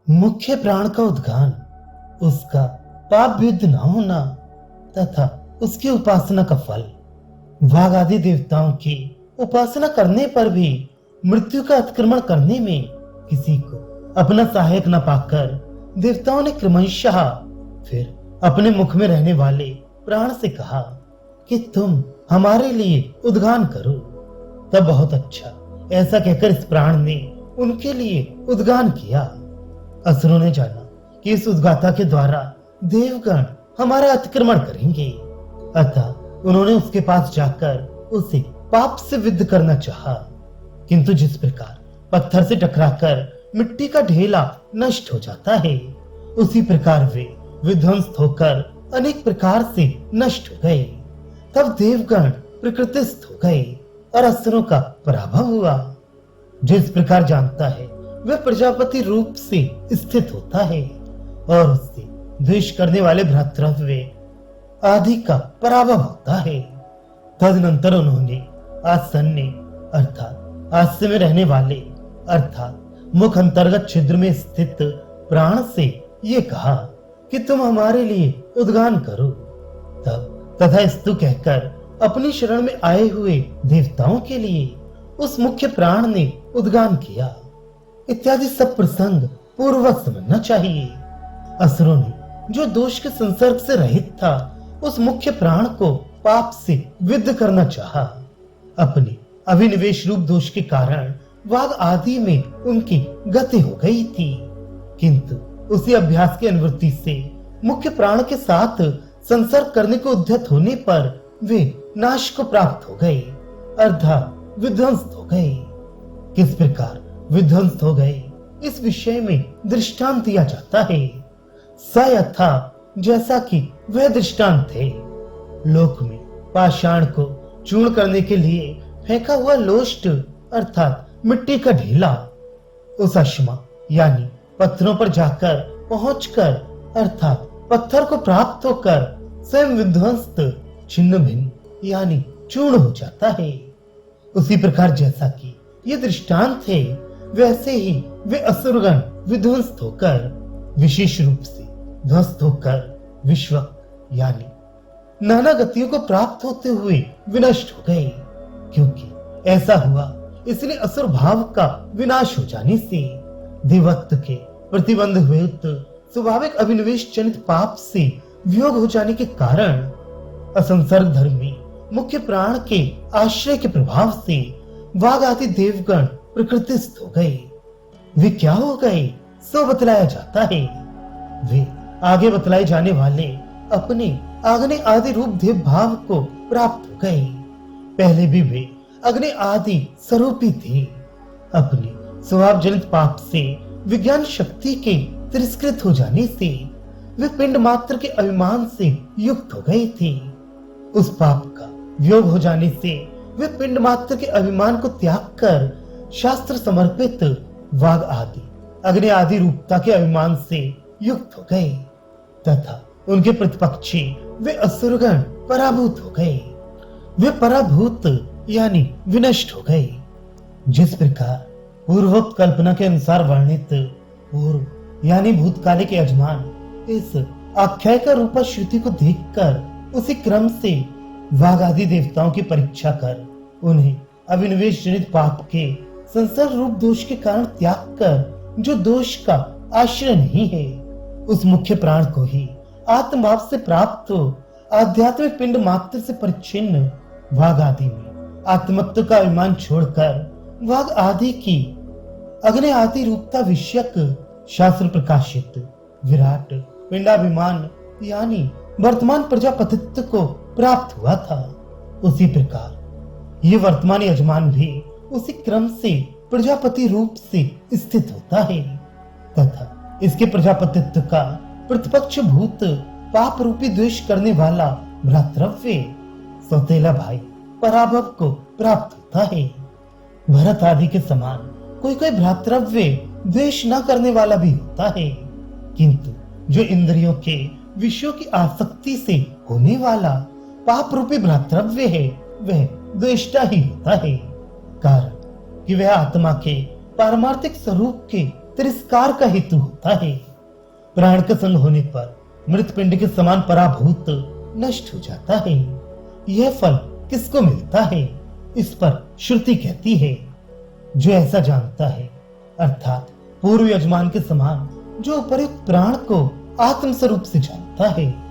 मुख्य प्राण का उद्गान, उसका पाप युद्ध न होना तथा उसकी उपासना का फल। वाघ आदि देवताओं की उपासना करने पर भी मृत्यु का अतिक्रमण करने में किसी को अपना सहायक न पाकर देवताओं ने क्रमशः फिर अपने मुख में रहने वाले प्राण से कहा कि तुम हमारे लिए उद्गान करो। तब बहुत अच्छा, ऐसा कहकर इस प्राण ने उनके लिए उद्गान किया। असुरों ने जाना कि इस उद्गाता के द्वारा देवगण हमारा अतिक्रमण करेंगे, अतः उन्होंने उसके पास जाकर उसे पाप से विद्ध करना चाहा। किंतु जिस प्रकार पत्थर से टकराकर मिट्टी का ढेला नष्ट हो जाता है, उसी प्रकार वे विध्वंस होकर अनेक प्रकार से नष्ट हो गए। तब देवगण प्रकृतिस्थ हो गए और असुरों का पराभव हुआ। जिस प्रकार जानता है वह प्रजापति रूप से स्थित होता है और उससे द्वेष करने वाले भ्रातृव्य आदि का पराभव होता है। तदनंतर उन्होंने आसन्ने अर्थात आस्य में रहने वाले अर्थात मुख अंतर्गत छिद्र में स्थित प्राण से ये कहा कि तुम हमारे लिए उद्गान करो। तब तथा स्तु कहकर अपनी शरण में आए हुए देवताओं के लिए उस मुख्य प्राण ने उद्गान किया। इत्यादि सब प्रसंग पूर्ववत समझना चाहिए। असुरों ने जो दोष के संसर्ग से रहित था, उस मुख्य प्राण को पाप से विद्ध करना चाहा। अपने अभिनिवेश रूप दोष के कारण वाघ आदि में उनकी गति हो गई थी, किंतु उसी अभ्यास की अनुवृत्ति से मुख्य प्राण के साथ संसर्ग करने को उद्यत होने पर वे नाश को प्राप्त हो गए अर्थात विध्वंस हो गए। किस प्रकार विध्वंस हो गए, इस विषय में दृष्टांत दिया जाता है। स यथा, जैसा कि वह दृष्टांत थे। लोक में पाषाण को चूर्ण करने के लिए फेंका हुआ लोष्ट अर्थात मिट्टी का ढीला उस अश्मा यानी पत्थरों पर जाकर पहुंचकर अर्थात पत्थर को प्राप्त होकर स्वयं विध्वंस्त छिन्न भिन्न यानी चूर्ण हो जाता है। उसी प्रकार जैसा कि ये दृष्टांत है, वैसे ही वे असुरगण विध्वंस होकर विशेष रूप से ध्वस्त होकर विश्व यानी नाना गतियों को प्राप्त होते हुए विनष्ट हो गए। क्योंकि ऐसा हुआ इसलिए असुर भाव का विनाश हो जाने से दिवत्व के प्रतिबंध हुए स्वाभाविक अभिनिवेश जनित पाप से वियोग हो जाने के कारण असंसर्ग धर्मी मुख्य प्राण के आश्रय के प्रभाव से वाघ आदि देवगण प्रकृतिस्थ हो गए। वे क्या हो गए सो बतलाया जाता है। वे आगे बतलाए जाने वाले अपने अग्नि आदि रूप देव भाव को प्राप्त हो गए। पहले भी वे अग्नि आदि स्वरूपी थे। अपने स्वभाव जनित पाप से विज्ञान शक्ति के तिरस्कृत हो जाने से वे पिंड मात्र के अभिमान से युक्त हो गए थे। उस पाप का वियोग हो जाने से वे पिंड मात्र के अभिमान को त्याग कर शास्त्र समर्पित वाघ आदि अग्नि आदि रूपता के अभिमान से युक्त हो गए तथा उनके प्रतिपक्षी वे असुरगण पराभूत हो गए। वे पराभूत यानी विनष्ट हो गए। जिस प्रकार पूर्वोक्त कल्पना के अनुसार वर्णित पूर्व यानी भूतकाल के यजमान इस आख्याय का रूपा श्रुति को देखकर उसी क्रम से वाघ आदि देवताओं की परीक्षा कर उन्हें अभिनिवेश जनित पाप के संसर्ग रूप दोष के कारण त्याग कर जो दोष का आश्रय नहीं है, उस मुख्य प्राण को ही आत्मभाव से प्राप्त हो आध्यात्मिक पिंड मात्र से परिच्छिन्न वाघ आदि में आत्मत्व का अभिमान छोड़कर वाघ आदि की अग्नि आदि रूपता विषयक शास्त्र प्रकाशित विराट पिंडाभिमान यानी वर्तमान प्रजापतित्व को प्राप्त हुआ था। उसी प्रकार ये वर्तमान यजमान भी उसी क्रम से प्रजापति रूप से स्थित होता है तथा इसके प्रजापतित्व का प्रतिपक्ष भूत पाप रूपी द्वेष करने वाला भ्रातृव्य सौतेला भाई पराभव को प्राप्त होता है। भरत आदि के समान कोई कोई भ्रातृव्य द्वेष न करने वाला भी होता है, किंतु जो इंद्रियों के विषयों की आसक्ति से होने वाला पाप रूपी भ्रातृव्य है, वह द्वेष्टा ही होता है। कारण कि वह आत्मा के पारमार्थिक स्वरूप के तिरस्कार का हेतु होता है। प्राण का संग होने पर मृत पिंड के समान पराभूत नष्ट हो जाता है। यह फल किसको मिलता है? इस पर श्रुति कहती है, जो ऐसा जानता है, अर्थात पूर्व यजमान के समान जो उपयुक्त प्राण को आत्म स्वरूप से जानता है,